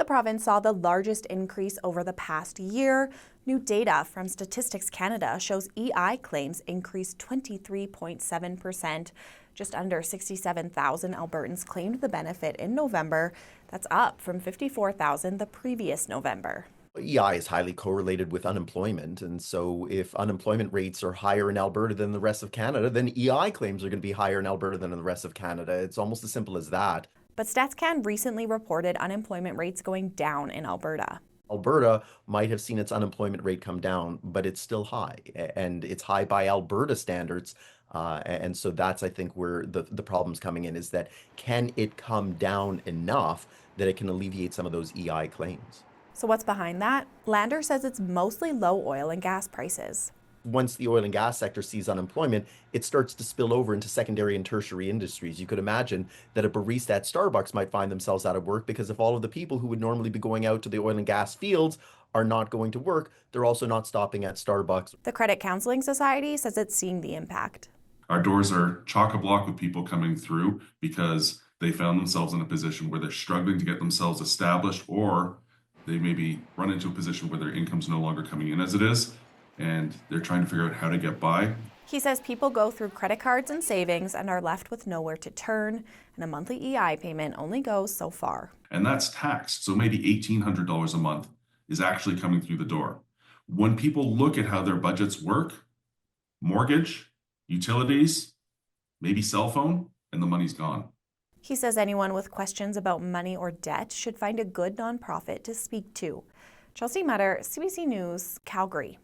province saw the largest increase over the past year. New data from Statistics Canada shows EI claims increased 23.7%. Just under 67,000 Albertans claimed the benefit in November. That's up from 54,000 the previous November. EI is highly correlated with unemployment, and so if unemployment rates are higher in Alberta than the rest of Canada, then EI claims are going to be higher in Alberta than in the rest of Canada. It's almost as simple as that. But StatsCan recently reported unemployment rates going down in Alberta. Alberta might have seen its unemployment rate come down, but it's still high, and it's high by Alberta standards. And so that's, I think, where the problem's coming in, is that can it come down enough that it can alleviate some of those EI claims? So what's behind that? Lander says it's mostly low oil and gas prices. Once the oil and gas sector sees unemployment, it starts to spill over into secondary and tertiary industries. You could imagine that a barista at Starbucks might find themselves out of work, because if all of the people who would normally be going out to the oil and gas fields are not going to work, they're also not stopping at Starbucks. The Credit Counseling Society says it's seeing the impact. Our doors are chock-a-block with people coming through because they found themselves in a position where they're struggling to get themselves established, or they maybe run into a position where their income's no longer coming in as it is, and they're trying to figure out how to get by. He says people go through credit cards and savings and are left with nowhere to turn, and a monthly EI payment only goes so far. And that's taxed, so maybe $1,800 a month is actually coming through the door. When people look at how their budgets work, mortgage, utilities, maybe cell phone, and the money's gone. He says anyone with questions about money or debt should find a good nonprofit to speak to. Chelsea Mutter, CBC News, Calgary.